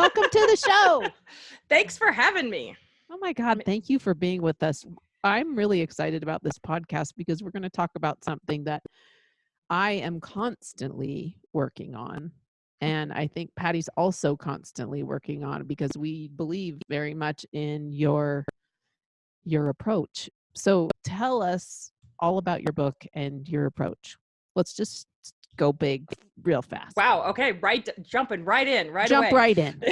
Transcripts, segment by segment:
Welcome to the show. Thanks for having me. Oh my God. Thank you for being with us. I'm really excited about this podcast because we're going to talk about something that I am constantly working on. And I think Patty's also constantly working on because we believe very much in your approach. So tell us all about your book and your approach. Let's just go big real fast. Wow. Okay. Jumping right in right Jump away. right in.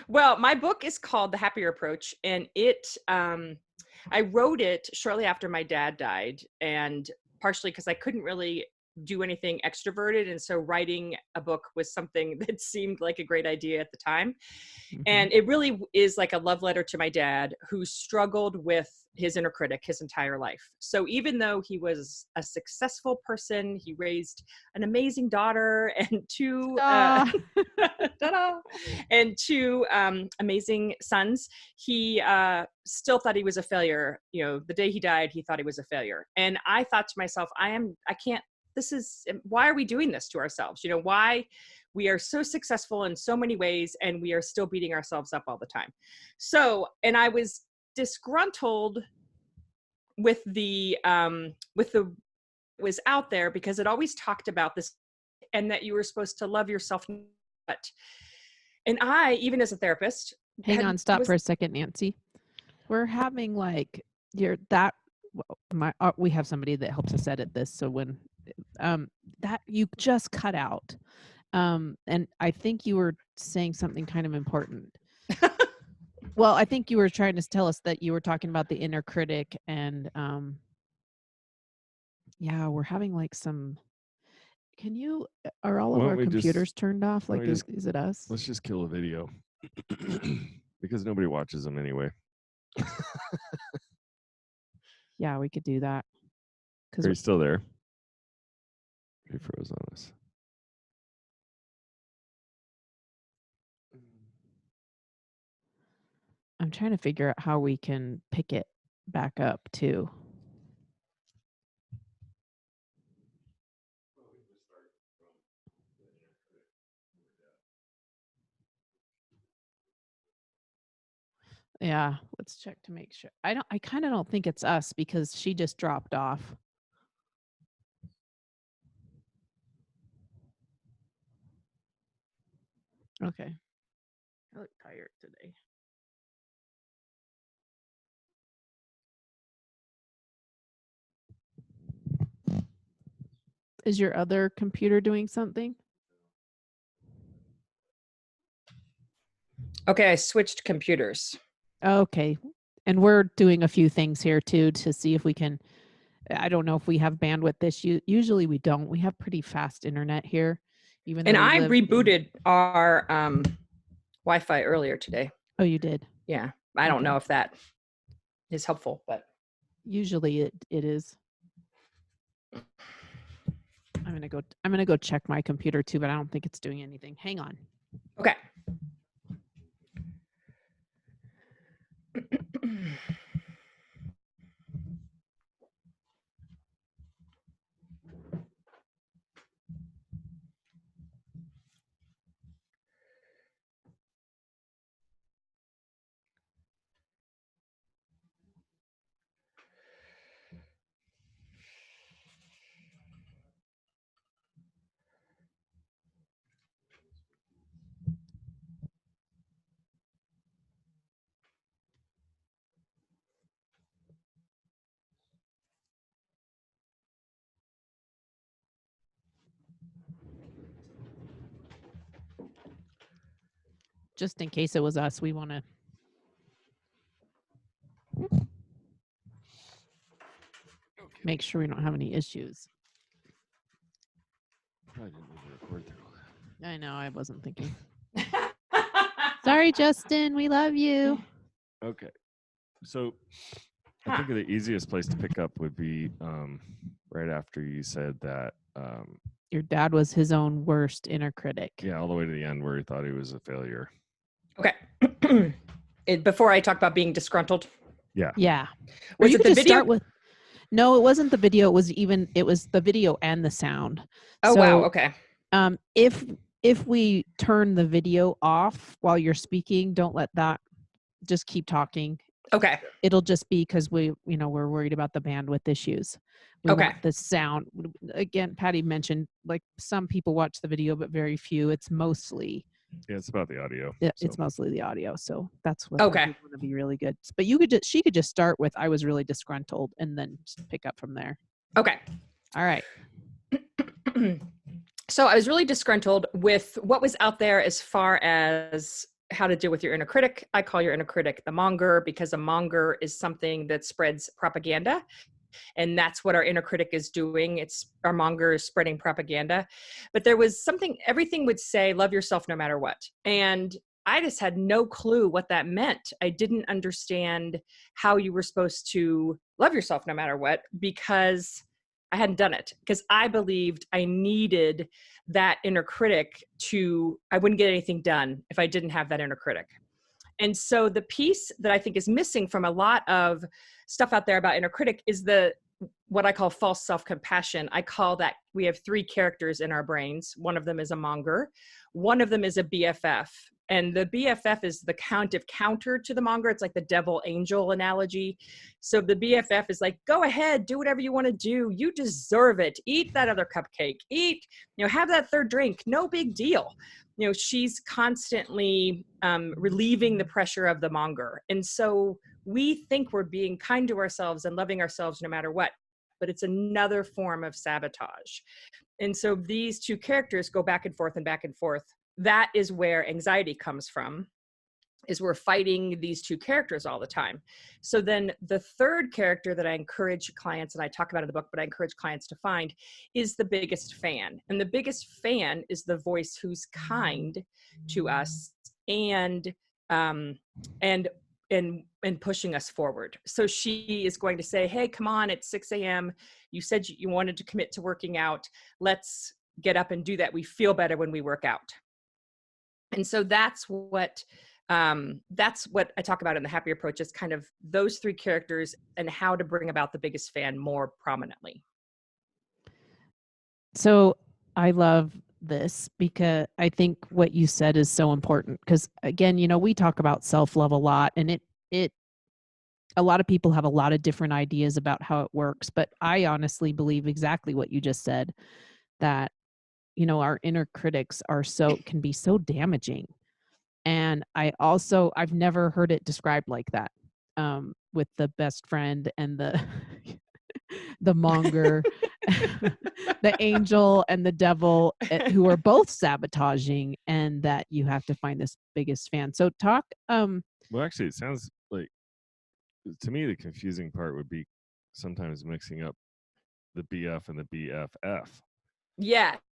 Well, my book is called The Happier Approach, and I wrote it shortly after my dad died, and partially because I couldn't really do anything extroverted. And so writing a book was something that seemed like a great idea at the time. Mhm. And it really is like a love letter to my dad, who struggled with his inner critic his entire life. So even though he was a successful person, he raised an amazing daughter and two amazing sons, he still thought he was a failure. You know, the day he died, he thought he was a failure. And I thought to myself, why are we doing this to ourselves? You know, why we are so successful in so many ways and we are still beating ourselves up all the time. So, and I was disgruntled with the was out there because it always talked about this and that you were supposed to love yourself. And I, even as a therapist, stop for a second, Nancy. We're having like we have somebody that helps us edit this. So when that you just cut out, and I think you were saying something kind of important. Well, I think you were trying to tell us that you were talking about the inner critic, and yeah, we're having like some. Are all of our computers turned off? Like, is it us? Let's just kill a video because nobody watches them anyway. Yeah, we could do that. Are you still there? He froze on us. I'm trying to figure out how we can pick it back up too. Yeah, let's check to make sure. I kind of don't think it's us because she just dropped off. Okay. I look tired today. Is your other computer doing something? Okay, I switched computers. Okay. And we're doing a few things here too to see if we can. I don't know if we have bandwidth issue. Usually we don't. We have pretty fast internet here. And I rebooted our Wi-Fi earlier today. Oh, you did? Yeah. I don't know if that is helpful, but usually it is. I'm gonna go check my computer too, but I don't think it's doing anything. Hang on. Okay. Just in case it was us, we want to. Make sure we don't have any issues. Probably didn't need to record through all that. I know, I wasn't thinking. Sorry, Justin, we love you. Okay. So I think the easiest place to pick up would be right after you said that your dad was his own worst inner critic. Yeah, all the way to the end where he thought he was a failure. Okay. Before I talk about being disgruntled. Yeah. Yeah. Was it the video? No, it wasn't the video. It was the video and the sound. Oh, wow. Okay. If if we turn the video off while you're speaking, don't let that, just keep talking. Okay. It'll just be because we're worried about the bandwidth issues. We Okay. want the sound. Again, Patty mentioned, like, some people watch the video, but very few. It's mostly, Yeah, it's about the audio. it's mostly the audio. So that's what Okay. we want to be really good. But she could just start with, I was really disgruntled, and then just pick up from there. Okay. All right. So I was really disgruntled with what was out there as far as how to deal with your inner critic. I call your inner critic the monger, because a monger is something that spreads propaganda. And that's what our inner critic is doing. Our monger is spreading propaganda. But there was something, everything would say, love yourself no matter what. And I just had no clue what that meant. I didn't understand how you were supposed to love yourself no matter what, because I hadn't done it, because I believed I needed that inner critic I wouldn't get anything done if I didn't have that inner critic. And so the piece that I think is missing from a lot of stuff out there about inner critic is what I call false self-compassion. I call that we have 3 characters in our brains. One of them is a monger. One of them is a BFF. And the BFF is the counter to the monger. It's like the devil angel analogy. So the BFF is like, go ahead, do whatever you want to do. You deserve it. Eat that other cupcake. Eat, have that third drink. No big deal. She's constantly relieving the pressure of the monger. And so we think we're being kind to ourselves and loving ourselves no matter what, but it's another form of sabotage. And so these 2 characters go back and forth and back and forth. That is where anxiety comes from, is we're fighting these 2 characters all the time. So then the third character that I encourage clients, and I talk about in the book, but I encourage clients to find, is the biggest fan. And the biggest fan is the voice who's kind to us and pushing us forward. So she is going to say, hey, come on, it's 6 a.m. You said you wanted to commit to working out. Let's get up and do that. We feel better when we work out. And so that's what I talk about in the Happy Approach, is kind of those 3 characters and how to bring about the biggest fan more prominently. So I love this, because I think what you said is so important, because again, we talk about self-love a lot, and a lot of people have a lot of different ideas about how it works, but I honestly believe exactly what you just said, that our inner critics can be so damaging. And I've never heard it described like that, with the best friend and the monger, the angel and the devil, who are both sabotaging, and that you have to find this biggest fan. So talk. Well, actually, it sounds like, to me, the confusing part would be sometimes mixing up the BF and the BFF. Yes.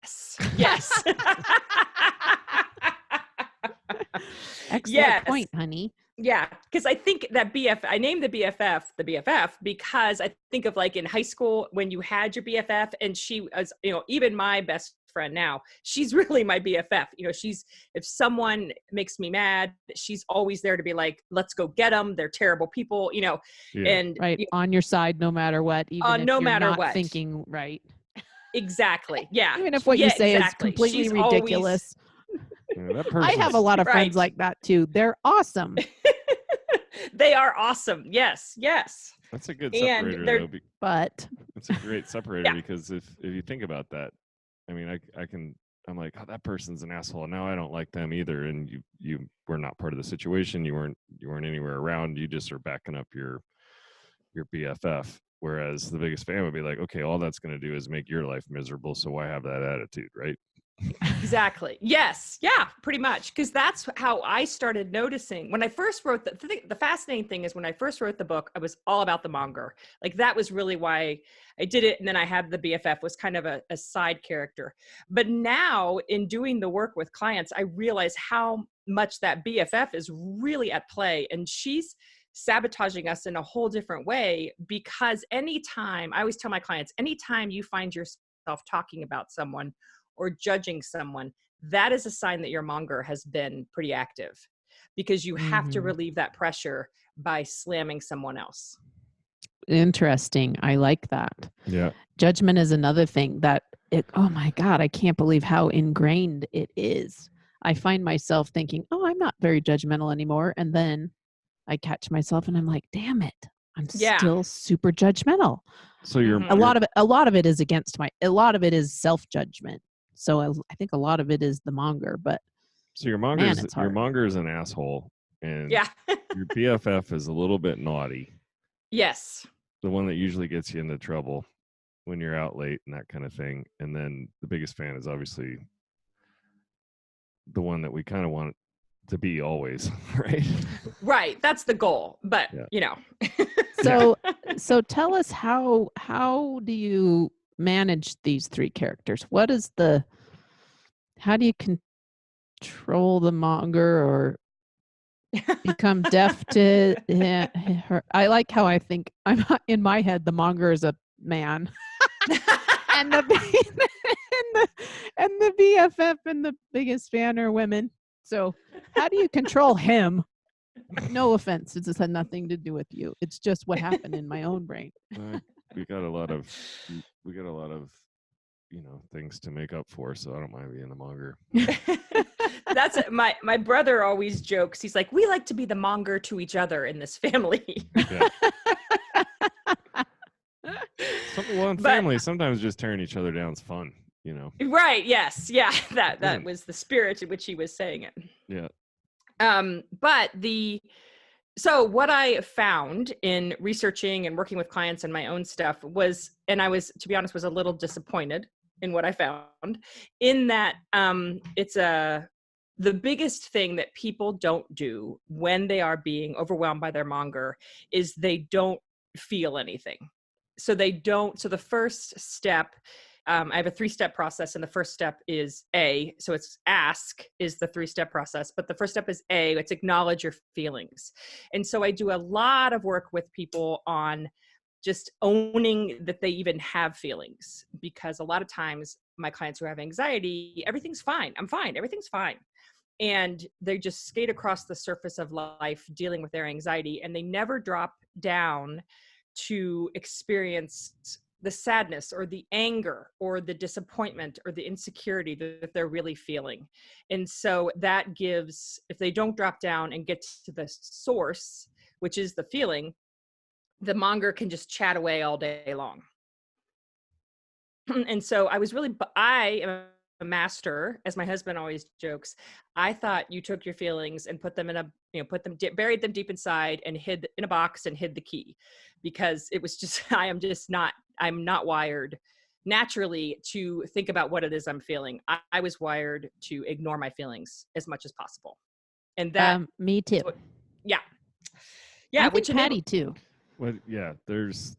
Excellent point, honey. Yeah, because I think that I named the BFF because I think of, like, in high school when you had your BFF, and she was, even my best friend now, she's really my BFF. If someone makes me mad, she's always there to be like, let's go get them. They're terrible people, Yeah. and right on your side no matter what, even if no you're matter not what. thinking right. Exactly. Yeah. Even if what you say is completely she's ridiculous. I have a lot of friends like that too. They're awesome. They are awesome. Yes. That's a good separator, though. But it's a great separator, because if you think about that, I mean, I'm like, oh, that person's an asshole, and now I don't like them either. And you were not part of the situation. You weren't anywhere around. You just are backing up your BFF. Whereas the biggest fan would be like, okay, all that's going to do is make your life miserable. So why have that attitude, right? Exactly. Yes. Yeah, pretty much. Because that's how I started noticing when I first wrote the fascinating thing is, when I first wrote the book, I was all about the monger. Like, that was really why I did it. And then I had the BFF was kind of a side character. But now, in doing the work with clients, I realize how much that BFF is really at play. And she's sabotaging us in a whole different way, because I always tell my clients, anytime you find yourself talking about someone or judging someone, that is a sign that your monger has been pretty active, because you have to relieve that pressure by slamming someone else. Interesting. I like that. Yeah. Judgment is another thing that oh my God, I can't believe how ingrained it is. I find myself thinking, oh, I'm not very judgmental anymore. And then I catch myself and I'm like, damn it, I'm Yeah. still super judgmental. So you're, Mhm. A lot of it is a lot of it is self-judgment. So I think a lot of it is the monger, but so your man, it's hard. monger is an asshole, and Yeah. your BFF is a little bit naughty. Yes. The one that usually gets you into trouble when you're out late and that kind of thing. And then the biggest fan is obviously the one that we kind of want to be always, right? Right. That's the goal. But, Yeah. you know. So tell us how do you manage these three characters? How do you control the monger or become deaf to her? I like how I think I'm in my head the monger is a man and the and the BFF and the biggest fan are women. So how do you control him? No offense, it just had nothing to do with you. It's just what happened in my own brain. we got a lot of things to make up for, so I don't mind being the monger. That's my brother always jokes. He's like, we like to be the monger to each other in this family. Yeah. Family, sometimes just tearing each other down is fun, you know. Right. Yes. Yeah. That was the spirit in which he was saying it. Yeah. But so what I found in researching and working with clients and my own stuff was, and I was, to be honest, was a little disappointed in what I found, in that the biggest thing that people don't do when they are being overwhelmed by their monger is they don't feel anything. So the first step, I have a 3-step process, and the first step is so it's ask is the 3-step process, but the first step is it's acknowledge your feelings. And so I do a lot of work with people on just owning that they even have feelings, because a lot of times my clients who have anxiety, everything's fine. I'm fine. Everything's fine. And they just skate across the surface of life dealing with their anxiety, and they never drop down to experience the sadness or the anger or the disappointment or the insecurity that they're really feeling. And so that gives, if they don't drop down and get to the source, which is the feeling, the monger can just chat away all day long. And so I am a master, as my husband always jokes. I thought you took your feelings and put them buried them deep inside and hid in a box and hid the key, because it was just, I'm not wired naturally to think about what it is I'm feeling. I was wired to ignore my feelings as much as possible. And that, me too. yeah. I think Paddy too. Well, yeah, the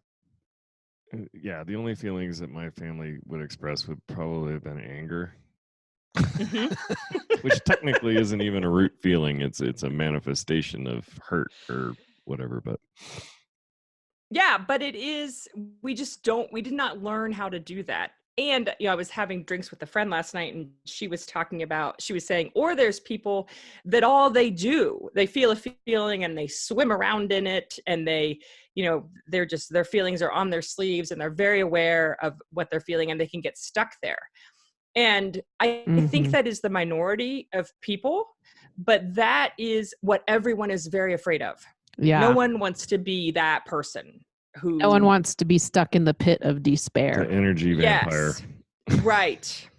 only feelings that my family would express would probably have been anger. Which technically isn't even a root feeling. It's a manifestation of hurt or whatever, but yeah, but it is, we did not learn how to do that. And, I was having drinks with a friend last night, and she was saying, or there's people that all they do, they feel a feeling and they swim around in it, and they, their feelings are on their sleeves, and they're very aware of what they're feeling, and they can get stuck there. And I think that is the minority of people, but that is what everyone is very afraid of. Yeah. No one wants to be that person. No one wants to be stuck in the pit of despair. The energy vampire. Yes. Right.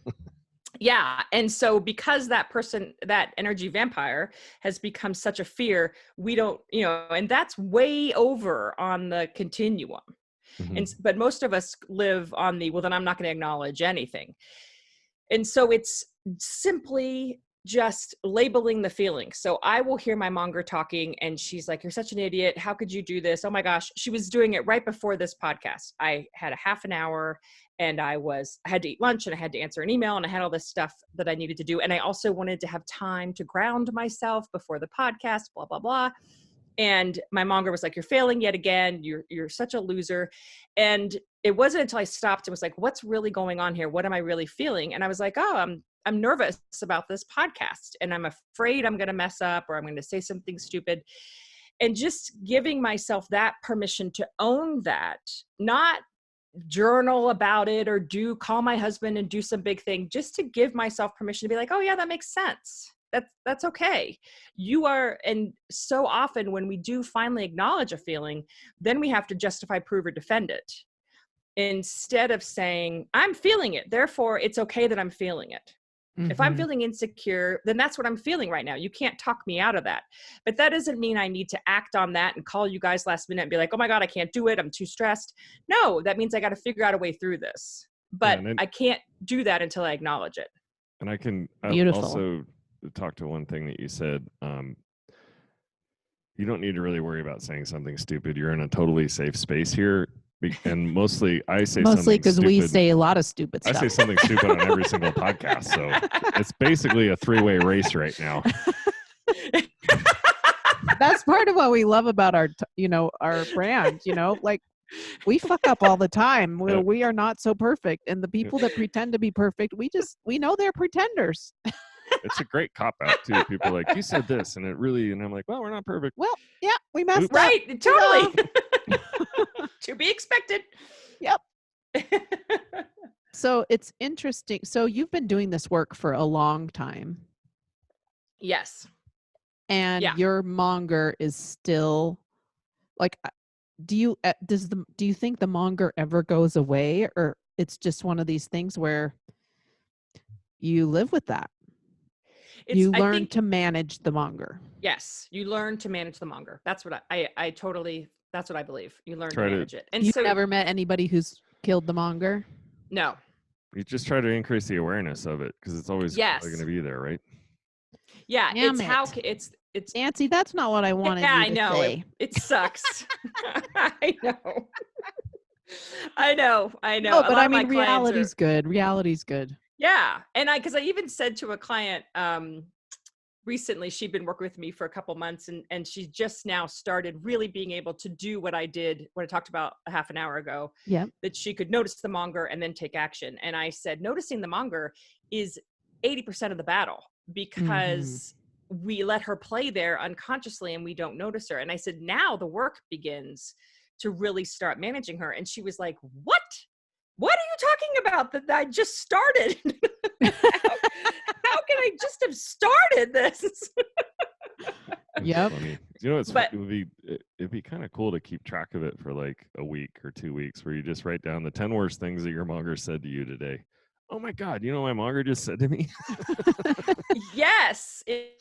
Yeah. And so because that energy vampire has become such a fear, we don't, and that's way over on the continuum. Mm-hmm. But most of us live on well, then I'm not going to acknowledge anything. And so it's simply just labeling the feeling. So I will hear my monger talking, and she's like, "You're such an idiot. How could you do this? Oh my gosh." She was doing it right before this podcast. I had a half an hour, and I had to eat lunch, and I had to answer an email, and I had all this stuff that I needed to do. And I also wanted to have time to ground myself before the podcast, blah, blah, blah. And my monger was like, "You're failing yet again. You're such a loser." And it wasn't until I stopped and was like, "What's really going on here? What am I really feeling?" And I was like, "Oh, I'm nervous about this podcast, and I'm afraid I'm going to mess up, or I'm going to say something stupid." And just giving myself that permission to own that, not journal about it or call my husband and do some big thing just to give myself permission to be like, oh yeah, that makes sense. That's okay. And so often when we do finally acknowledge a feeling, then we have to justify, prove, or defend it instead of saying, I'm feeling it, therefore it's okay that I'm feeling it. If I'm feeling insecure, then that's what I'm feeling right now. You can't talk me out of that. But that doesn't mean I need to act on that and call you guys last minute and be like, oh my God, I can't do it, I'm too stressed. No, that means I got to figure out a way through this. But I can't do that until I acknowledge it. And I also talk to one thing that you said. You don't need to really worry about saying something stupid. You're in a totally safe space here. And mostly I say mostly because we say a lot of stupid stuff. I say something stupid on every single podcast. So it's basically a 3-way race right now. That's part of what we love about our brand, like we fuck up all the time. We are not so perfect. And the people that pretend to be perfect, we know they're pretenders. It's a great cop out too. People are like, you said this and I'm like, well, we're not perfect. Well, yeah, we messed up. Right. Totally. To be expected. Yep. So it's interesting. So you've been doing this work for a long time. Yes. And your monger is still like, do you think the monger ever goes away, or it's just one of these things where you live with that? You learn to manage the monger. Yes. You learn to manage the monger. That's what I totally, that's what I believe. You learn to manage it. And you've never met anybody who's killed the monger? No. You just try to increase the awareness of it because it's always going to be there, right? Yeah. It's Nancy, that's not what I wanted you to say. It sucks. I know. No, but I mean, reality's good. Reality's good. Yeah. And because I even said to a client recently, she'd been working with me for a couple months and she just now started really being able to do what I talked about a half an hour ago. Yeah. That she could notice the monger and then take action. And I said, noticing the monger is 80% of the battle because we let her play there unconsciously and we don't notice her. And I said, now the work begins to really start managing her. And she was like, what? What are you talking about that I just started? How can I just have started this? Yep. It'd be kind of cool to keep track of it for like a week or 2 weeks where you just write down the 10 worst things that your monger said to you today. Oh my God, my monger just said to me? Yes, it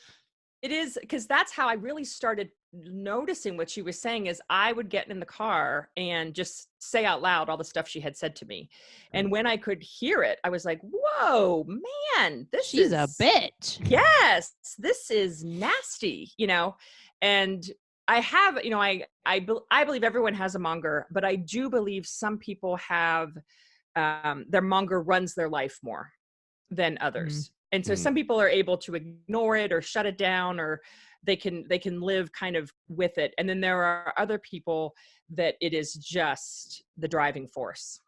is, because that's how I really started noticing what she was saying is I would get in the car and just say out loud all the stuff she had said to me. And when I could hear it, I was like, whoa, man, she's a bitch. Yes, this is nasty, and I have, I believe everyone has a monger, but I do believe some people have their monger runs their life more than others. And so some people are able to ignore it or shut it down, or they can live kind of with it. And then there are other people that it is just the driving force.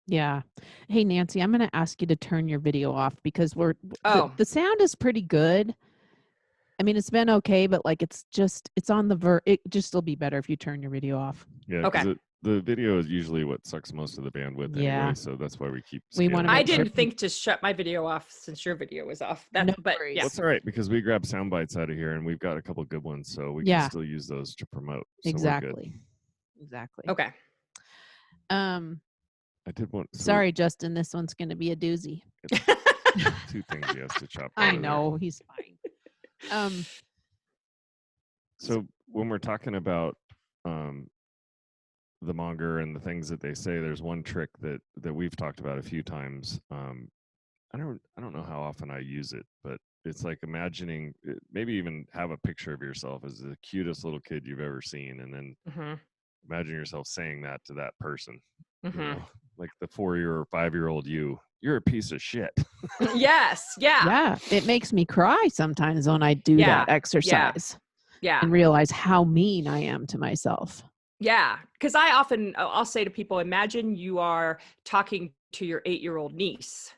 Yeah. Hey, Nancy, I'm going to ask you to turn your video off because the sound is pretty good. I mean, it's been okay, but like it's on the it just will be better if you turn your video off. Yeah. Okay. The video is usually what sucks most of the bandwidth anyway, so that's why we keep scaling. I didn't think to shut my video off since your video was off. No but worries. Yeah. That's all right, because we grab sound bites out of here and we've got a couple good ones, so we can still use those to promote. So exactly. Okay. I did one. Sorry, Justin, this one's going to be a doozy. 2 things he has to chop. I know, he's fine. So when we're talking about the monger and the things that they say, there's one trick that we've talked about a few times. I don't know how often I use it, but it's like imagining, maybe even have a picture of yourself as the cutest little kid you've ever seen, and then imagine yourself saying that to that person. Like the 4-year or 5-year-old you're a piece of shit. Yes. Yeah. Yeah. It makes me cry sometimes when I do that exercise. Yeah. And realize how mean I am to myself. Yeah. Because I'll say to people, imagine you are talking to your 8-year-old niece.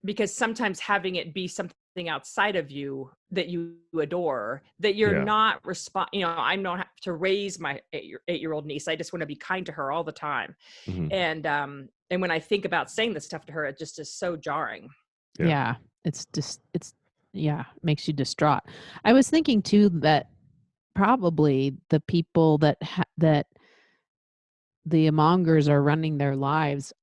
Because sometimes having it be something outside of you that you adore, that you're not I don't have to raise my 8-year-old niece. I just want to be kind to her all the time. Mhm. And when I think about saying this stuff to her, it just is so jarring. Yeah. It's just, makes you distraught. I was thinking too that probably the people that the mongers are running their lives,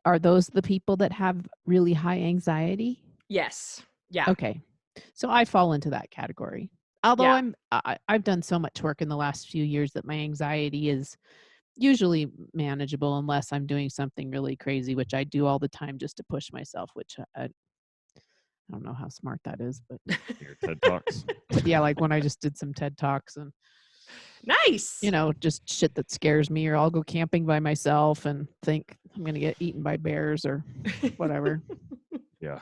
are those the people that have really high anxiety? Yes. Yeah. Okay. So I fall into that category. Although Yeah. I've done so much work in the last few years that my anxiety is usually manageable unless I'm doing something really crazy, which I do all the time just to push myself, which I don't know how smart that is, but Your TED Talks. yeah, like when I just did some TED Talks and, Nice. just shit that scares me, or I'll go camping by myself and think I'm going to get eaten by bears or whatever. Yeah.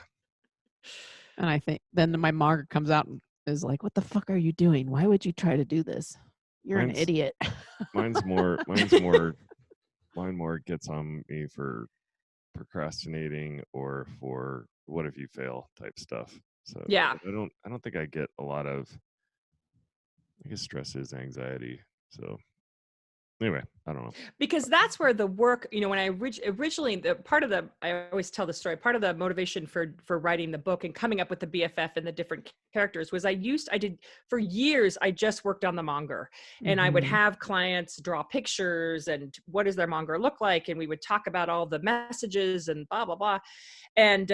And I think then my monger comes out and is like, "What the fuck are you doing? Why would you try to do this? You're an Mine's- idiot." Mine more gets on me for procrastinating or for what if you fail type stuff. So Yeah. I don't think I get a lot of, I guess stress is anxiety. So anyway, I don't know. Because that's where the work, when I originally, the part of I always tell the story, part of the motivation for writing the book and coming up with the BFF and the different characters was I did for years, I just worked on the monger, and I would Mhm. have clients draw pictures and what does their monger look like? And we would talk about all the messages and blah, blah, blah. And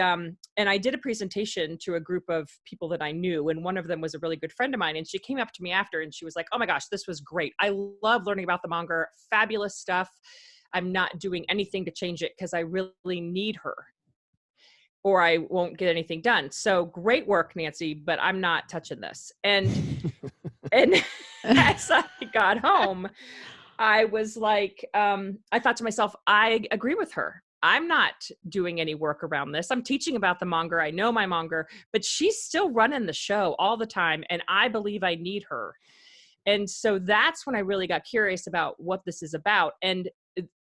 I did a presentation to a group of people that I knew, and one of them was a really good friend of mine, and she came up to me after and she was like, "Oh my gosh, this was great. I love learning about the monger. Fabulous stuff. I'm not doing anything to change it because I really need her, or I won't get anything done. So great work, Nancy, but I'm not touching this." And as I got home, I was like, I thought to myself, I agree with her. I'm not doing any work around this. I'm teaching about the monger. I know my monger, but she's still running the show all the time. And I believe I need her. And so that's when I really got curious about what this is about. And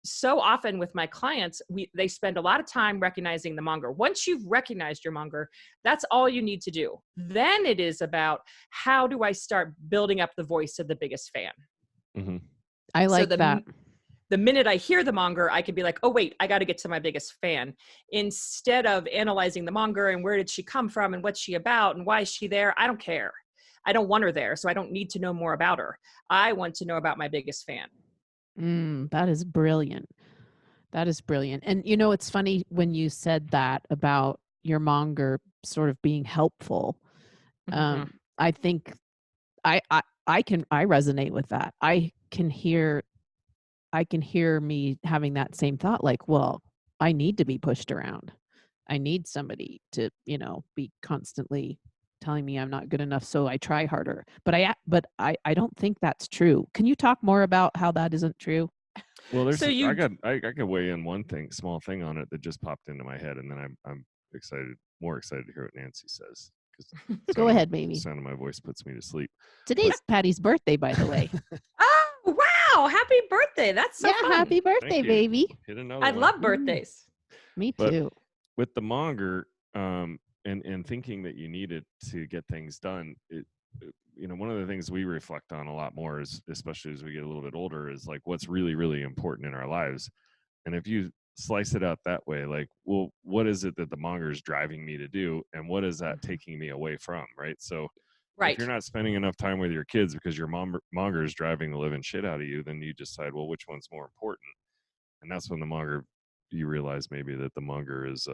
so often with my clients, they spend a lot of time recognizing the monger. Once you've recognized your monger, that's all you need to do. Then it is about, how do I start building up the voice of the biggest fan? Mm-hmm. I like So that. the minute I hear the monger, I could be like, oh, wait, I got to get to my biggest fan. Instead of analyzing the monger and where did she come from and what's she about and why is she there? I don't care. I don't want her there, so I don't need to know more about her. I want to know about my biggest fan. That is brilliant. That is brilliant. And it's funny when you said that about your monger sort of being helpful. Mhm. I think I resonate with that. I can hear me having that same thought, like, well, I need to be pushed around. I need somebody to, be constantly telling me I'm not good enough, so I try harder. But I don't think that's true. Can you talk more about how that isn't true? Well, So I could weigh in one small thing on it that just popped into my head, and then I'm more excited to hear what Nancy says. Go ahead, baby. The sound of my voice puts me to sleep. Today's Patty's birthday, by the way. Oh, wow. Happy birthday. That's so fun. Happy birthday, Thank you. baby. Hit another I one. love birthdays. Me But- too. With the monger, and thinking that you need it to get things done, one of the things we reflect on a lot more is, especially as we get a little bit older, is like what's really, really important in our lives. And if you slice it out that way, like, well, what is it that the monger is driving me to do, and what is that taking me away from, right? So Right. if you're not spending enough time with your kids because your monger is driving the living shit out of you, then you decide, well, which one's more important? And that's when you realize maybe that the monger is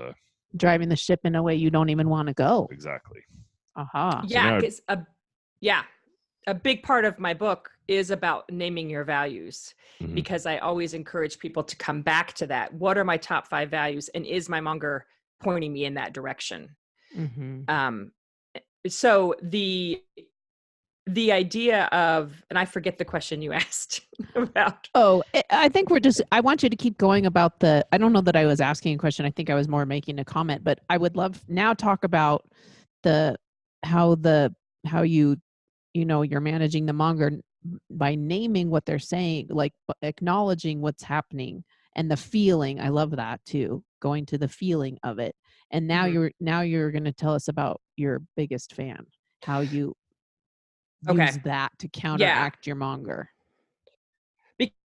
Driving the ship in a way you don't even want to go. exactly. Aha. Yeah, because a big part of my book is about naming your values, Mhm. because I always encourage people to come back to that. What are my top 5 values, and is my monger pointing me in that direction? Mm-hmm. So the idea of, and I forget the question you asked about. Oh, I think I want you to keep going about I don't know that I was asking a question. I think I was more making a comment, but I would love now talk about how you're managing the monger by naming what they're saying, like acknowledging what's happening and the feeling. I love that too, going to the feeling of it. And now Mhm. you're going to tell us about your biggest fan, how you Okay. use that to counteract your monger.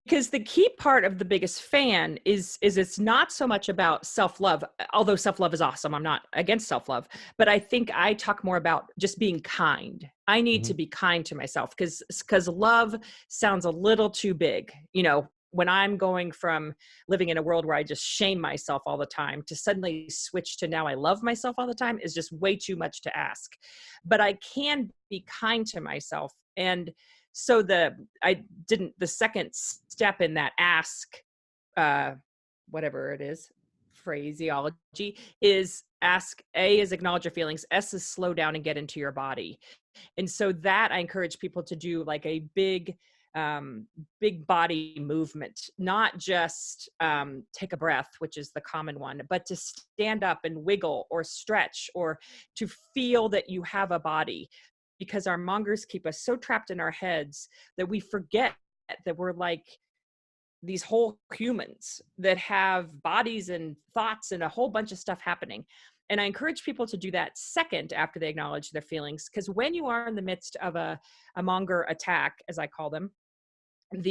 Because the key part of the biggest fan is it's not so much about self-love, although self-love is awesome. I'm not against self-love, but I think I talk more about just being kind. I need to be kind to myself because love sounds a little too big. You know, when I'm going from living in a world where I just shame myself all the time to suddenly switch to now I love myself all the time is just way too much to ask. But I can be kind to myself. And so the second step in that ask, whatever it is, phraseology is ask. A is acknowledge your feelings. S is slow down and get into your body. And so that I encourage people to do like a big body movement, not just take a breath, which is the common one, but to stand up and wiggle or stretch or to feel that you have a body. Because our mongers keep us so trapped in our heads that we forget that we're like these whole humans that have bodies and thoughts and a whole bunch of stuff happening. And I encourage people to do that second after they acknowledge their feelings. Because when you are in the midst of a monger attack, as I call them, I'll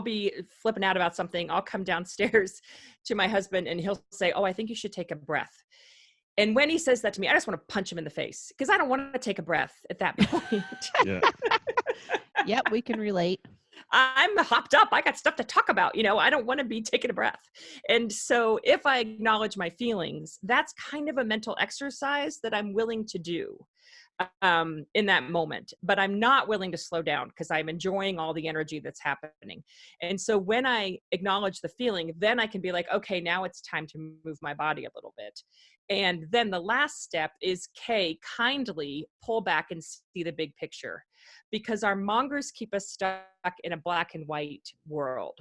be flipping out about something. I'll come downstairs to my husband and he'll say, "Oh, I think you should take a breath." And when he says that to me, I just want to punch him in the face because I don't want to take a breath at that point. Yeah. Yep, we can relate. I'm hopped up. I got stuff to talk about. You know, I don't want to be taking a breath. And so if I acknowledge my feelings, that's kind of a mental exercise that I'm willing to do in that moment, but I'm not willing to slow down because I'm enjoying all the energy that's happening. And so when I acknowledge the feeling, then I can be like, okay, now it's time to move my body a little bit. And then the last step is K, kindly pull back and see the big picture, because our mongers keep us stuck in a black and white world.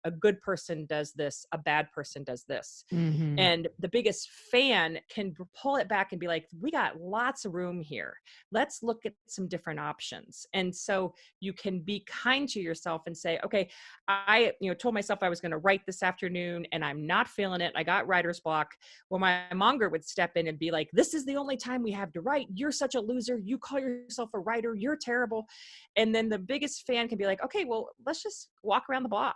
A good person does this, a bad person does this. Mm-hmm. And the biggest fan can pull it back and be like, we got lots of room here. Let's look at some different options. And so you can be kind to yourself and say, okay, I told myself I was going to write this afternoon and I'm not feeling it. I got writer's block. Well, my monger would step in and be like, this is the only time we have to write. You're such a loser. You call yourself a writer. You're terrible. And then the biggest fan can be like, okay, well, let's just walk around the block.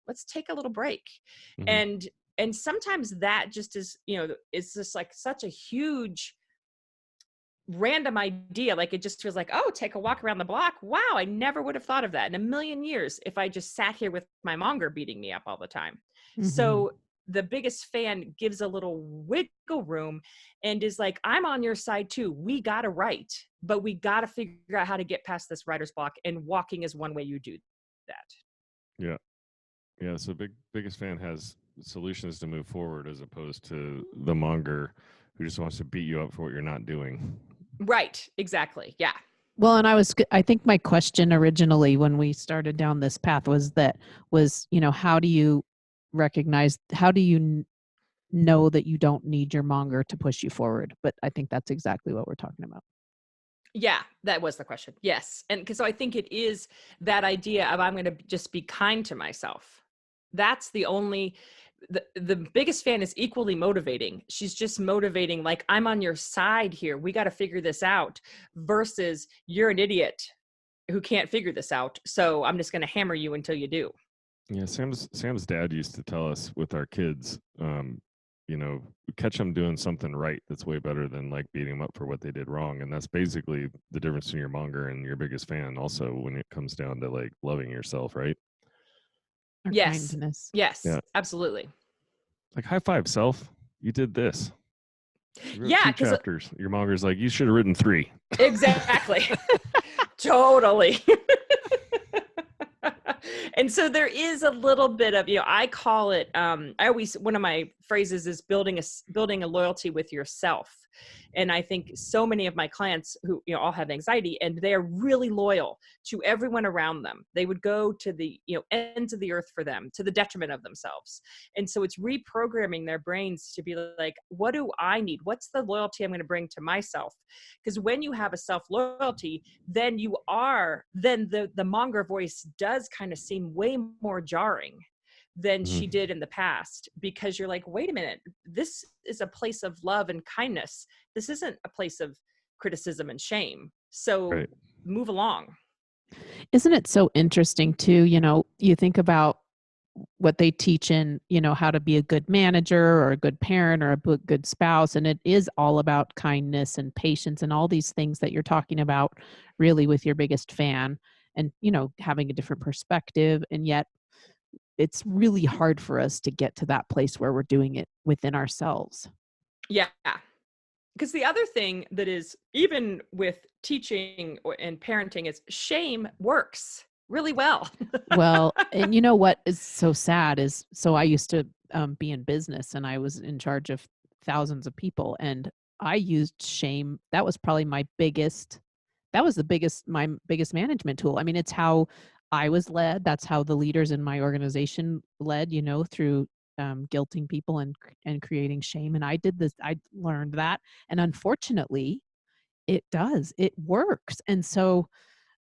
Let's take a little break. And sometimes that just is, it's just like such a huge random idea. Like it just feels like, oh, take a walk around the block. Wow. I never would have thought of that in a million years if I just sat here with my monger beating me up all the time. Mm-hmm. So the biggest fan gives a little wiggle room and is like, I'm on your side too. We got to write, but we got to figure out how to get past this writer's block. And walking is one way you do that. Yeah. Yeah, so biggest fan has solutions to move forward as opposed to the monger who just wants to beat you up for what you're not doing. Right, exactly. Yeah. Well, and I think my question originally when we started down this path was, how do you recognize, how do you know that you don't need your monger to push you forward? But I think that's exactly what we're talking about. Yeah, that was the question. Yes. And because I think it is that idea of I'm going to just be kind to myself. That's the biggest fan is equally motivating. She's just motivating, like, I'm on your side here. We got to figure this out versus you're an idiot who can't figure this out. So I'm just going to hammer you until you do. Yeah. Sam's dad used to tell us with our kids, catch them doing something right. That's way better than like beating them up for what they did wrong. And that's basically the difference between your monger and your biggest fan. Also, when it comes down to like loving yourself, right? Or Yes. kindness. Yes, Yeah. absolutely. Like, high five, self. You did this. You wrote Yeah, 2 chapters. Your monger's like, you should have written 3. Exactly. Totally. And so there is a little bit of, I call it, one of my phrases is building a loyalty with yourself. And I think so many of my clients who, all have anxiety and they're really loyal to everyone around them. They would go to the, ends of the earth for them to the detriment of themselves. And so it's reprogramming their brains to be like, what do I need? What's the loyalty I'm going to bring to myself? Because when you have a self-loyalty, then the monger voice does kind of seem way more jarring than she did in the past, because you're like, wait a minute, this is a place of love and kindness. This isn't a place of criticism and shame. So Right. move along. Isn't it so interesting too? You think about what they teach in, how to be a good manager or a good parent or a good spouse. And it is all about kindness and patience and all these things that you're talking about really with your biggest fan and, having a different perspective. And yet it's really hard for us to get to that place where we're doing it within ourselves. Yeah. Because the other thing that is, even with teaching and parenting, is shame works really well. Well, and you know what is so sad is, so I used to be in business and I was in charge of thousands of people, and I used shame. That was probably my biggest, my biggest management tool. I mean, it's how I was led. That's how the leaders in my organization led, through guilting people and creating shame. And I did this, I learned that. And unfortunately, it works. And so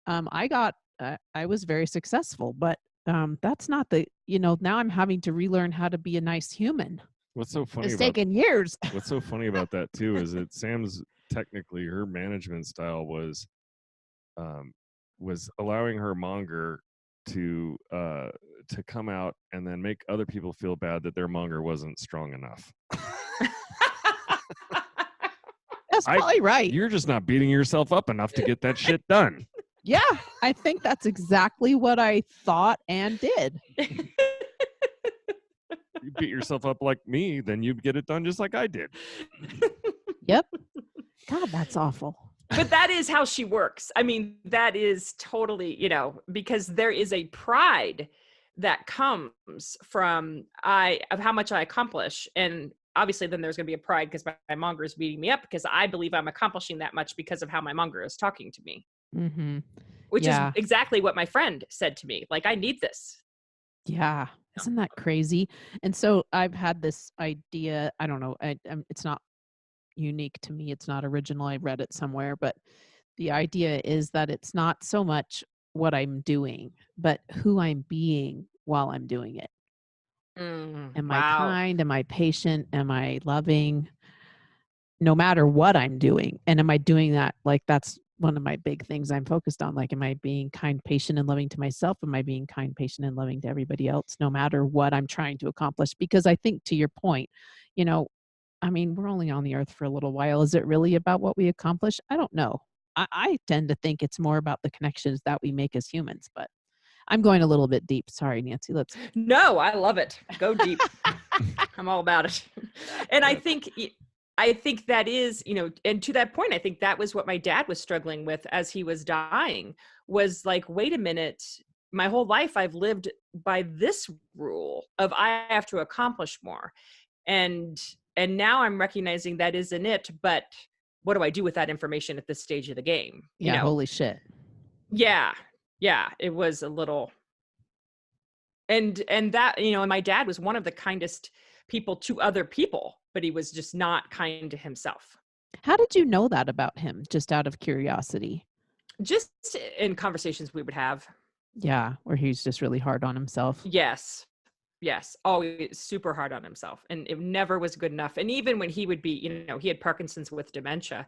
I was very successful, but that's not now I'm having to relearn how to be a nice human. What's so funny It's about taken years. what's so funny about that too is that Sam's, technically her management style was allowing her monger to come out and then make other people feel bad that their monger wasn't strong enough. That's probably right. You're just not beating yourself up enough to get that shit done. Yeah, I think that's exactly what I thought and did. You beat yourself up like me, then you'd get it done just like I did. Yep. God, that's awful. But that is how she works. I mean, that is totally, because there is a pride that comes from of how much I accomplish. And obviously then there's going to be a pride because my monger is beating me up because I believe I'm accomplishing that much because of how my monger is talking to me. Mm-hmm. Which is exactly what my friend said to me. Like, I need this. Yeah. Isn't that crazy? And so I've had this idea. I don't know. It's not unique to me. It's not original. I read it somewhere, but the idea is that it's not so much what I'm doing, but who I'm being while I'm doing it. Am I kind? Am I patient? Am I loving? No matter what I'm doing. And am I doing that? Like, that's one of my big things I'm focused on. Like, am I being kind, patient, and loving to myself? Am I being kind, patient, and loving to everybody else, no matter what I'm trying to accomplish? Because I think, to your point, I mean, we're only on the earth for a little while. Is it really about what we accomplish? I don't know. I tend to think it's more about the connections that we make as humans, but I'm going a little bit deep. Sorry, Nancy. No, I love it. Go deep. I'm all about it. And I think that is, and to that point, I think that was what my dad was struggling with as he was dying, was like, wait a minute, my whole life I've lived by this rule of I have to accomplish more. And now I'm recognizing that isn't it, but what do I do with that information at this stage of the game? Yeah, holy shit. Yeah. Yeah, it was a little, and that, and my dad was one of the kindest people to other people, but he was just not kind to himself. How did you know that about him? Just out of curiosity? Just in conversations we would have. Yeah, where he's just really hard on himself. Yes. Always super hard on himself. And it never was good enough. And even when he would be, he had Parkinson's with dementia,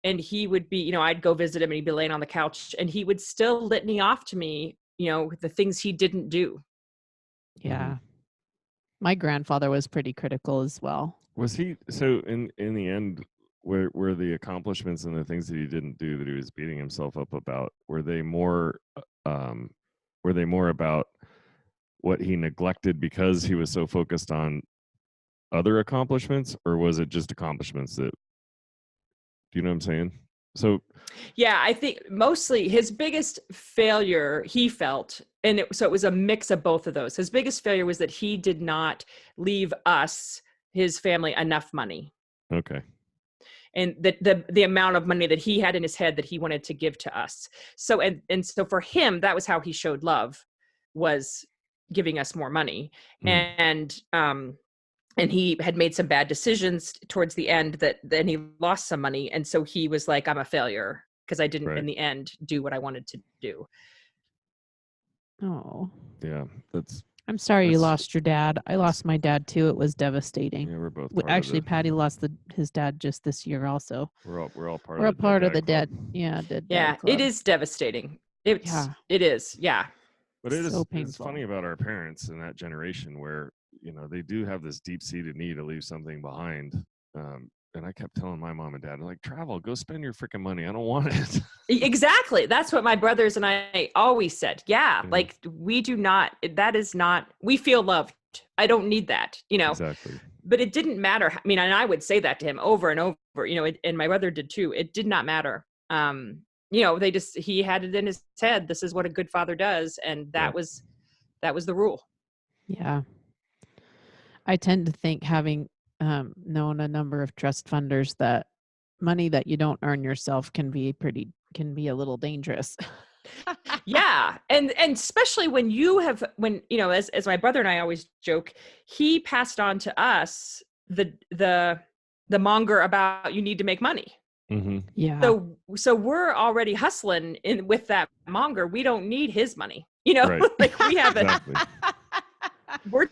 and he would be, I'd go visit him and he'd be laying on the couch and he would still litany off to me, the things he didn't do. Yeah. My grandfather was pretty critical as well. Was he, so in the end, were the accomplishments and the things that he didn't do that he was beating himself up about, were they more about what he neglected because he was so focused on other accomplishments, or was it just accomplishments that, do you know what I'm saying? So yeah, I think mostly his biggest failure, he felt, and so it was a mix of both of those. His biggest failure was that he did not leave us, his family, enough money. Okay. And the amount of money that he had in his head that he wanted to give to us. So, and so for him, that was how he showed love, was giving us more money. And he had made some bad decisions towards the end that then he lost some money. And so he was like, I'm a failure because I didn't in the end do what I wanted to do. Oh. Yeah, that's I'm sorry you That's- lost your dad. I lost my dad too. It was devastating. Yeah, we're both Actually, Patty lost his dad just this year also. we're all part We're a of the part of Dead the Dad dead. Club. Yeah, dead Yeah, dad club. it is devastating. It Yeah. is. Yeah. But it So is it's painful. funny about our parents in that generation where, you know, they do have this deep-seated need to leave something behind. And I kept telling my mom and dad, like, travel, go spend your freaking money. I don't want it. Exactly. That's what my brothers and I always said. Yeah. Yeah. Like we do not, that is not, we feel loved. I don't need that, you know, Exactly. but it didn't matter. I mean, and I would say that to him over and over, you know, and my brother did too. It did not matter. You know, he had it in his head. This is what a good father does. And that was the rule. Yeah. I tend to think, having known a number of trust funders, that money that you don't earn yourself can be a little dangerous. Yeah. And especially when you know, as my brother and I always joke, he passed on to us the monger about you need to make money. Mm-hmm. Yeah. So we're already hustling with that monger. We don't need his money, you know. Right. Like we have Exactly. we're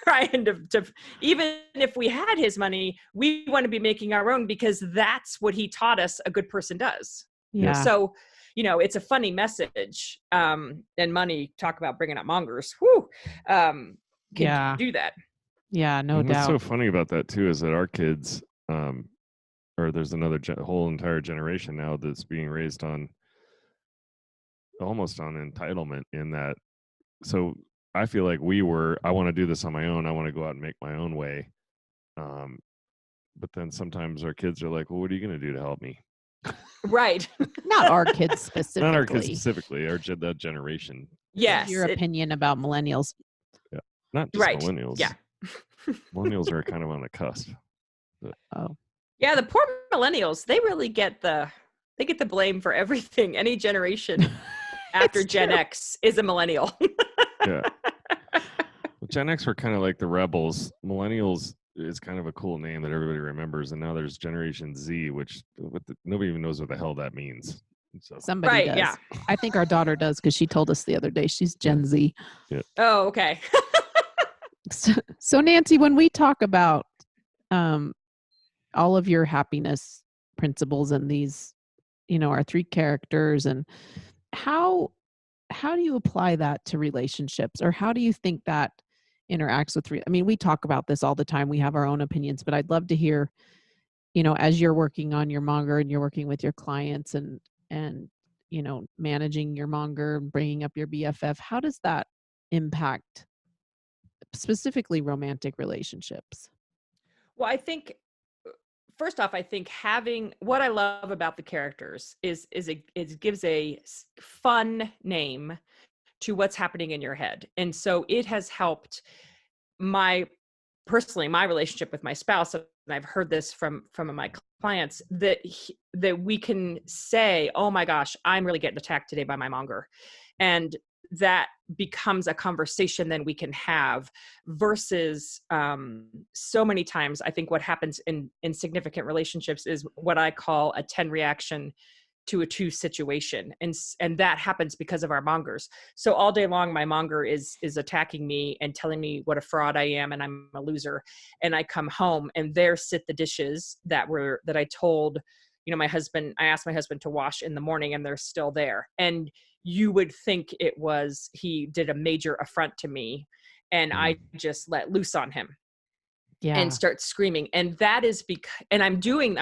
trying to even if we had his money, we want to be making our own because that's what he taught us a good person does. Yeah. So, you know, it's a funny message. And money, talk about bringing up mongers. Whoo, can do that. Yeah, no And what's doubt. so funny about that too is that our kids, or there's another whole entire generation now that's being raised on almost on entitlement, in that. So I feel like I want to do this on my own. I want to go out and make my own way. But then sometimes our kids are like, well, what are you going to do to help me? Right. Not our kids specifically. Not our kids specifically, that generation. Yes. Your opinion about millennials. Yeah. Not just Right. millennials. Yeah. Millennials are kind of on the cusp. Oh. Yeah, the poor millennials, they really get the blame for everything. Any generation after Gen true. X is a millennial. Yeah. Well, Gen X were kind of like the rebels. Millennials is kind of a cool name that everybody remembers, and now there's Generation Z, which nobody even knows what the hell that means. So. Somebody Right, does. yeah. I think our daughter does, because she told us the other day she's Gen Z. Yeah. Oh, okay. So Nancy, when we talk about all of your happiness principles and these, you know, our 3 characters, and how do you apply that to relationships, or how do you think that interacts with I mean, we talk about this all the time. We have our own opinions, but I'd love to hear, you know, as you're working on your monger and you're working with your clients and you know, managing your monger and bringing up your BFF, how does that impact specifically romantic relationships? Well, I think first off, I think having what I love about the characters is it gives a fun name to what's happening in your head. And so it has helped my relationship with my spouse. And I've heard this from my clients that we can say, oh my gosh, I'm really getting attacked today by my monger. And that becomes a conversation then we can have, versus so many times I think what happens in significant relationships is what I call a 10 reaction to a 2 situation. And that happens because of our mongers. So all day long, my monger is attacking me and telling me what a fraud I am and I'm a loser. And I come home and there sit the dishes that I told, you know, I asked my husband to wash in the morning, and they're still there. And you would think he did a major affront to me, and I just let loose on him. Yeah. And start screaming. And that is and I'm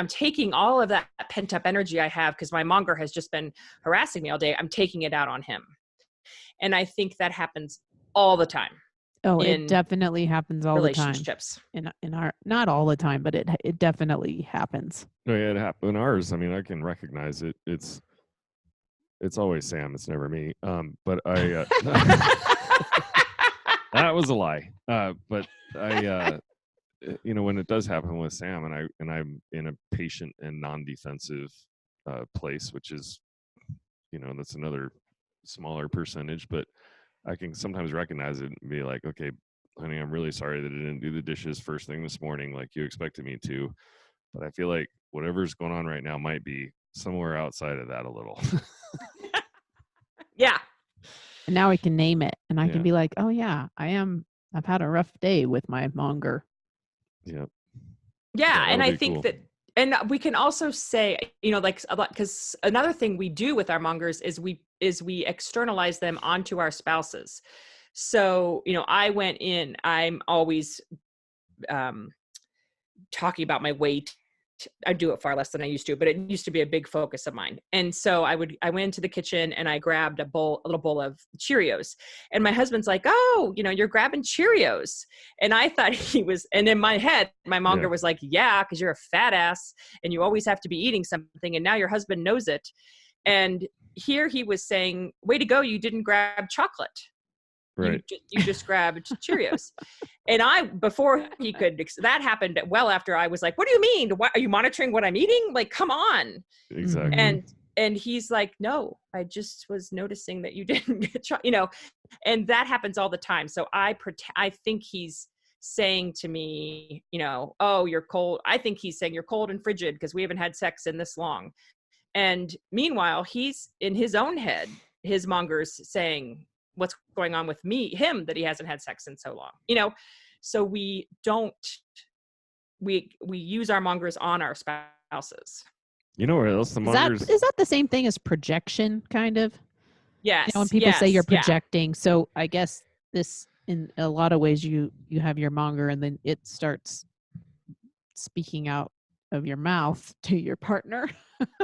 taking all of that pent up energy I have, because my monger has just been harassing me all day. I'm taking it out on him. And I think that happens all the time. Oh, it definitely happens all the time. Relationships. In our, not all the time, but it definitely happens. No, yeah, it happened. In ours, I mean, I can recognize it. It's always Sam. It's never me. But I that was a lie. But I you know, when it does happen with Sam, and I'm in a patient and non-defensive place, which is, you know, that's another smaller percentage, but I can sometimes recognize it and be like, okay, honey, I'm really sorry that I didn't do the dishes first thing this morning like you expected me to, but I feel like whatever's going on right now might be somewhere outside of that a little. Yeah. And now I can name it, and I Yeah. can be like, oh yeah, I've had a rough day with my monger. Yep. Yeah, and that'll I be think cool. that, and we can also say, like a lot, because another thing we do with our mongers is we externalize them onto our spouses. So, I'm always talking about my weight. I do it far less than I used to, but it used to be a big focus of mine. And so I went into the kitchen and I grabbed a little bowl of Cheerios. And my husband's like, "Oh, you're grabbing Cheerios." And I thought he was, and in my head, my monger was like, "Yeah, because you're a fat ass and you always have to be eating something. And now your husband knows it." And here he was saying, "Way to go, you didn't grab chocolate. Right. You just grabbed Cheerios." And before he could, that happened well after I was like, "What do you mean? What, are you monitoring what I'm eating? Like, come on." Exactly. Mhm. And he's like, "No, I just was noticing that you didn't get, and that happens all the time. So I think he's saying to me, "Oh, you're cold." I think he's saying you're cold and frigid because we haven't had sex in this long. And meanwhile, he's in his own head, his monger's saying what's going on with him, that he hasn't had sex in so long, so we don't, we use our mongers on our spouses. You know where else the mongers? Is that the same thing as projection, kind of? Yes. When people say you're Yeah. projecting, so I guess this, in a lot of ways, you have your monger, and then it starts speaking out of your mouth to your partner.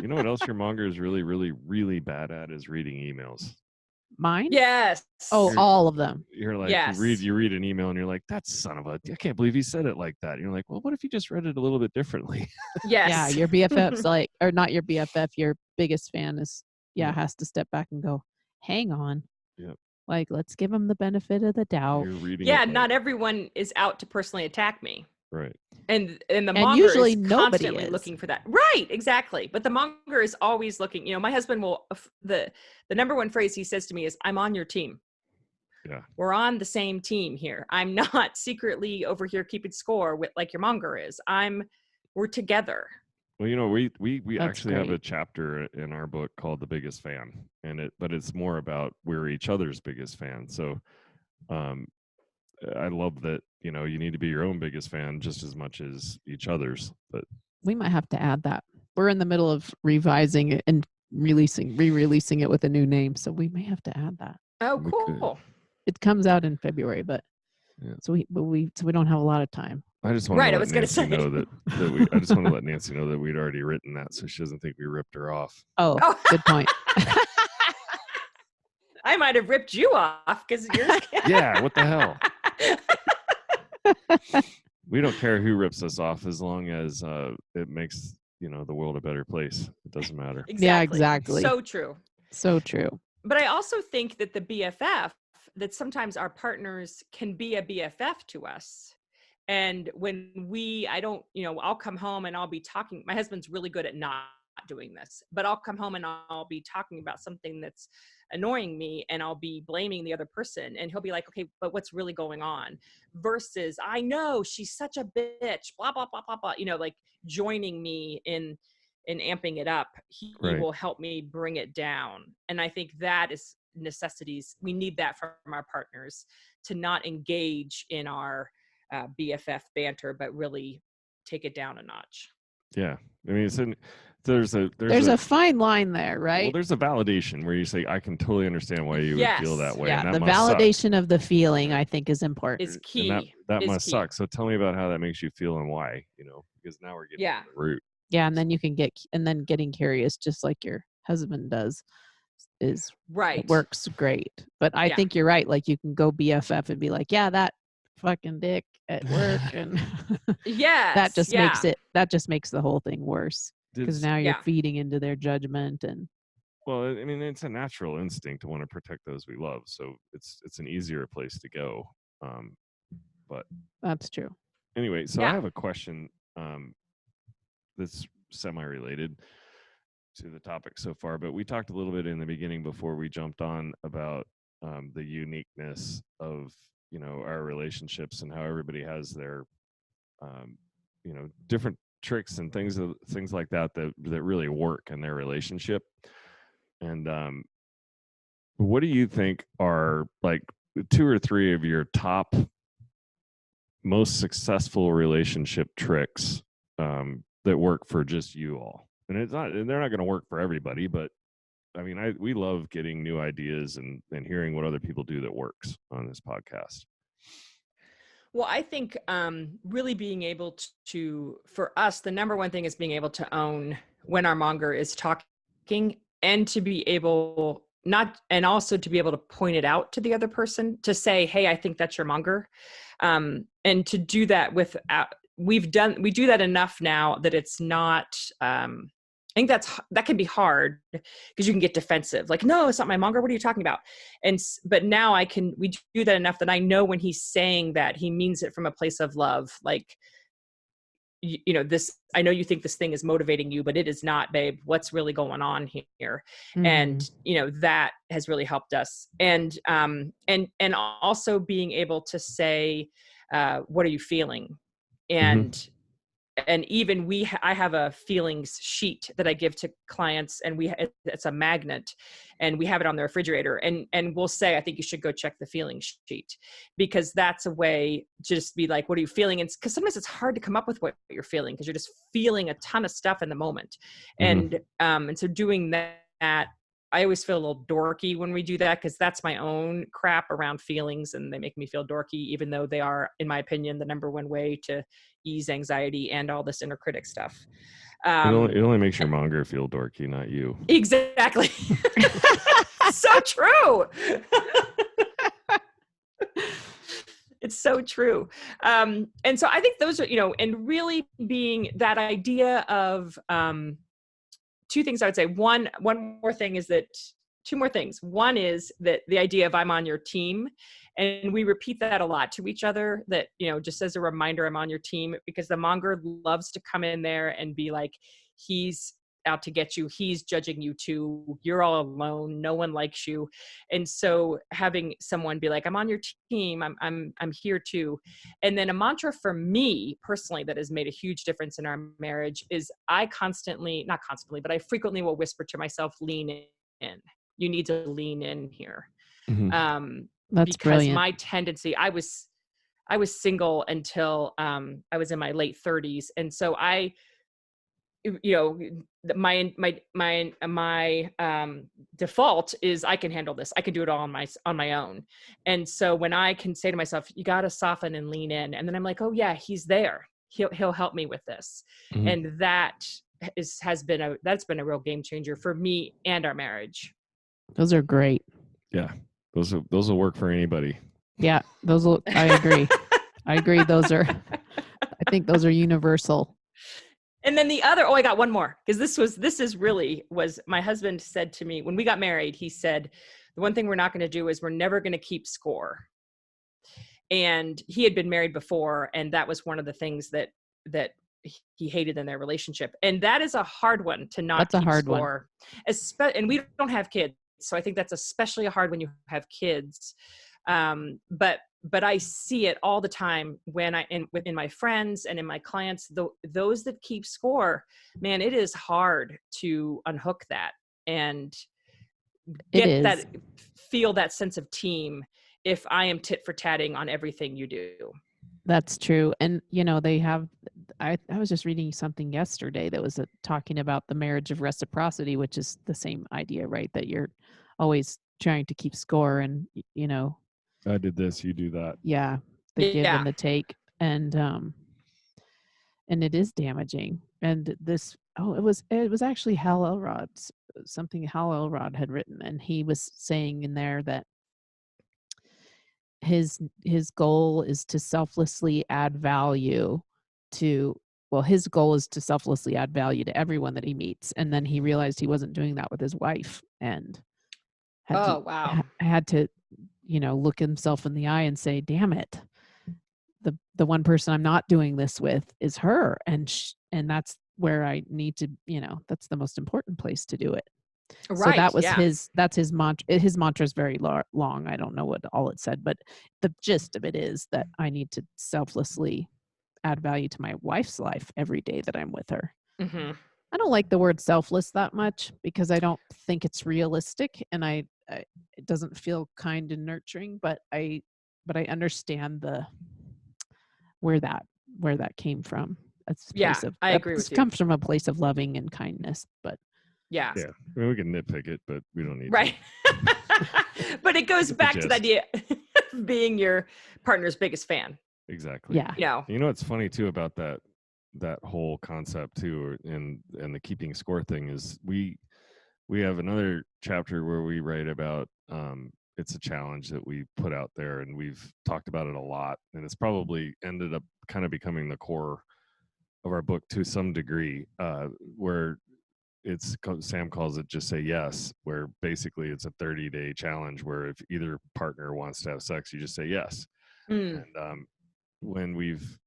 You know what else your monger is really, really, really bad at is reading emails. Mine? Yes. Oh, all of them. You're like, Yes. you read an email and you're like, "That son of a, I can't believe he said it like that." And you're like, "Well, what if you just read it a little bit differently?" Yes. Yeah, your BFF's like, or not your BFF, your biggest fan is, has to step back and go, hang on. Yep. Like, let's give him the benefit of the doubt. You're reading Yeah, it not everyone is out to personally attack me. right. And the And monger usually is nobody constantly is. looking for that. Right, exactly. But the monger is always looking. My husband will, the number one phrase he says to me is, "I'm on your team. Yeah. We're on the same team here. I'm not secretly over here keeping score with like your monger is. We're together." Well, we That's actually have a great. chapter in our book called "The Biggest Fan," but it's more about we're each other's biggest fan. So, I love that you need to be your own biggest fan just as much as each other's. But We might have to add that. We're in the middle of revising it and re-releasing it with a new name, so we may have to add that. Oh, We cool. It comes out in February, but Yeah. so we don't have a lot of time. I just want Right, I to was let gonna Nancy say. know that I just want to let Nancy know that we'd already written that, so she doesn't think we ripped her off. Oh, Oh. good point. I might have ripped you off because yours. Yeah, what the hell? We don't care who rips us off as long as it makes the world a better place. It doesn't matter. Exactly. Yeah, exactly. So true. So true. But I also think that the BFF, that sometimes our partners can be a BFF to us. And when I'll come home and I'll be talking. My husband's really good at not doing this, but I'll come home and I'll be talking about something that's annoying me and I'll be blaming the other person. And he'll be like, "Okay, but what's really going on?" Versus, "I know she's such a bitch, blah, blah, blah, blah, blah," like joining me in amping it up. He Right. will help me bring it down. And I think that is necessities. We need that from our partners to not engage in our BFF banter, but really take it down a notch. Yeah, I mean, there's a fine line there, right? Well, there's a validation where you say, "I can totally understand why you would feel that way." Yeah, and that the must validation of the feeling, I think, is important. Is key. And that is must key. suck. So tell me about how that makes you feel and why. Because now we're getting to the root. Yeah, and then you can getting curious, just like your husband does, is right. It works great. But I think you're right. Like, you can go BFF and be like, "Yeah, that fucking dick at work," and that just makes the whole thing worse, because now you're feeding into their judgment. And well, I mean, it's a natural instinct to want to protect those we love, so it's an easier place to go. But that's true. Anyway, so I have a question that's semi-related to the topic so far, but we talked a little bit in the beginning before we jumped on about the uniqueness of our relationships and how everybody has their different tricks and things like that really work in their relationship. And What do you think are like 2 or 3 of your top most successful relationship tricks that work for just you all? And they're not going to work for everybody, but I mean, we love getting new ideas and hearing what other people do that works on this podcast. Well, I think really being able to, for us, the number one thing is being able to own when our monger is talking, and to be able and also to be able to point it out to the other person, to say, hey, I think that's your monger. And to do that we do that enough now that it's not, I think that can be hard because you can get defensive. Like, no, it's not my monger. What are you talking about? But now we do that enough that I know when he's saying that, he means it from a place of love. Like, I know you think this thing is motivating you, but it is not, babe. What's really going on here? Mm. And, that has really helped us. And also being able to say, what are you feeling? And even I have a feelings sheet that I give to clients, and it's a magnet, and we have it on the refrigerator, and we'll say, I think you should go check the feelings sheet, because that's a way to just be like, what are you feeling? And because sometimes it's hard to come up with what you're feeling, because you're just feeling a ton of stuff in the moment. And so doing that, I always feel a little dorky when we do that, because that's my own crap around feelings, and they make me feel dorky, even though they are, in my opinion, the number one way to ease anxiety and all this inner critic stuff. It only makes your monger feel dorky, not you. Exactly. So true. It's so true. And so I think those are, and really being that idea of, 2 things I would say. One more thing is that 2 more things. One is that the idea of I'm on your team, and we repeat that a lot to each other, that, just as a reminder, I'm on your team, because the monger loves to come in there and be like, he's out to get you. He's judging you too. You're all alone. No one likes you. And so having someone be like, I'm on your team. I'm here too. And then a mantra for me personally that has made a huge difference in our marriage is not constantly, but I frequently will whisper to myself, lean in. You need to lean in here. That's because brilliant. My tendency, I was single until I was in my late 30s. And so my default is I can handle this. I can do it all on my own. And so when I can say to myself, you got to soften and lean in, and then I'm like, oh yeah, he's there. He'll help me with this. And that's been a real game changer for me and our marriage. Those are great. Yeah. Those will work for anybody. Yeah. I agree. I think those are universal. And then the other, I got one more, because was my husband said to me when we got married, he said, the one thing we're not going to do is we're never going to keep score. And he had been married before, and that was one of the things that he hated in their relationship. And that is a hard one to not keep score. And we don't have kids, so I think that's especially hard when you have kids. But I see it all the time within my friends and in my clients, those that keep score, man, it is hard to unhook that and feel that sense of team if I am tit for tatting on everything you do. That's true. And, I was just reading something yesterday that was talking about the marriage of reciprocity, which is the same idea, right? That you're always trying to keep score and, I did this, you do that. Yeah. The give and the take. And it is damaging. And this, it was actually something Hal Elrod had written. And he was saying in there that his goal is to selflessly add value to everyone that he meets. And then he realized he wasn't doing that with his wife, and had to look himself in the eye and say, damn it, the one person I'm not doing this with is her. And that's where I need to, that's the most important place to do it. Right. So that was his mantra. His mantra is very long. I don't know what all it said, but the gist of it is that I need to selflessly add value to my wife's life every day that I'm with her. Mm-hmm. I don't like the word selfless that much, because I don't think it's realistic. And I it doesn't feel kind and nurturing, but I understand where that came from. It's a Yeah, place of I agree it with you. comes from a place of loving and kindness, but Yeah. Yeah. I mean, we can nitpick it, but we don't need Right. But it goes Get the back to the gist. idea of being your partner's biggest fan. to. Exactly. yeah. You know, You know what's funny too about that whole concept too, and the keeping score thing is we have another chapter where we write about it's a challenge that we put out there, and we've talked about it a lot, and it's probably ended up kind of becoming the core of our book to some degree, where Sam calls it just say yes, where basically it's a 30-day challenge where if either partner wants to have sex, you just say yes. Mm. And when we've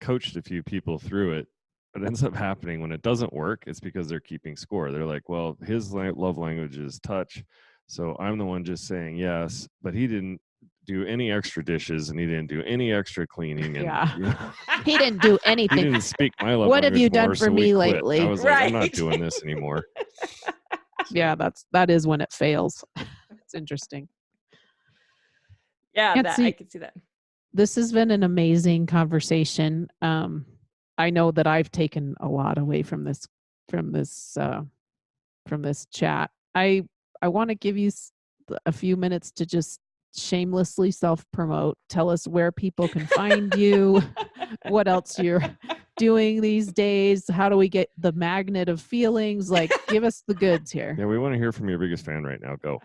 coached a few people through it, what ends up happening when it doesn't work, it's because they're keeping score. They're like, well, his love language is touch, so I'm the one just saying yes, but he didn't do any extra dishes and he didn't do any extra cleaning, and Yeah. you know, He didn't do he anything. didn't speak my love What have language you done more, for so we me quit. lately? I was like, I'm not Right. doing this anymore. Yeah, that is when it fails. It's interesting. Yeah, I Nancy, can see that. this has been an amazing conversation. I know that I've taken a lot away from this chat. I want to give you a few minutes to just shamelessly self-promote. Tell us where people can find you, what else you're doing these days. How do we get the magnet of feelings? Like, give us the goods here. Yeah, we want to hear from your biggest fan right now. Go.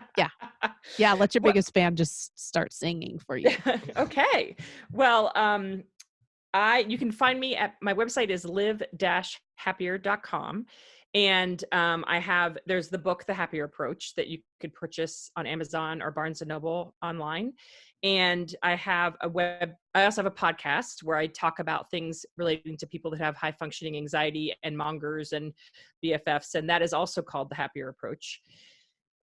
Yeah, let your Well- biggest fan just start singing for you. Okay. Well, you can find me at my website is live-happier.com. And there's the book, The Happier Approach, that you could purchase on Amazon or Barnes and Noble online. And I also have a podcast where I talk about things relating to people that have high functioning anxiety and mongers and BFFs. And that is also called The Happier Approach.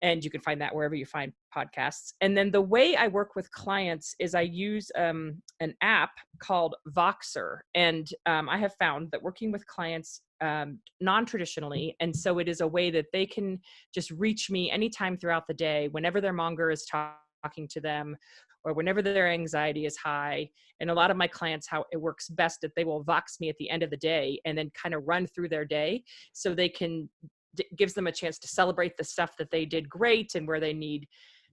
And you can find that wherever you find podcasts. And then the way I work with clients is I use an app called Voxer. And I have found that working with clients non-traditionally, and so it is a way that they can just reach me anytime throughout the day, whenever their monger is talking to them, or whenever their anxiety is high. And a lot of my clients, how it works best, that they will Vox me at the end of the day and then kind of run through their day so they can gives them a chance to celebrate the stuff that they did great and where they need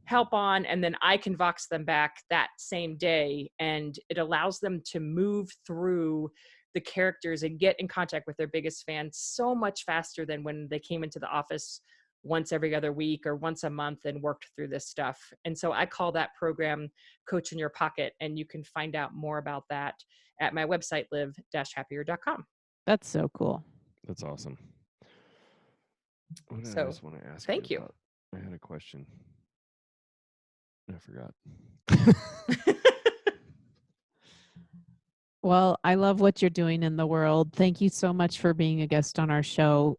help on. And then I can Vox them back that same day. And it allows them to move through the characters and get in contact with their biggest fans so much faster than when they came into the office once every other week or once a month and worked through this stuff. And so I call that program Coach in Your Pocket. And you can find out more about that at my website, live-happier.com. That's so cool. That's awesome. What did I So, just want to ask thank you. about? I had a question. I forgot. Well, I love what you're doing in the world. Thank you so much for being a guest on our show.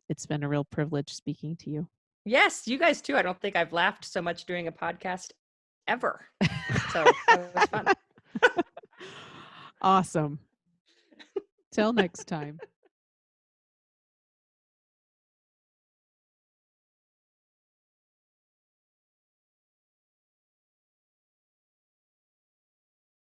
It's been a real privilege speaking to you. Yes, you guys too. I don't think I've laughed so much doing a podcast ever. So that was fun. Awesome. Till next time.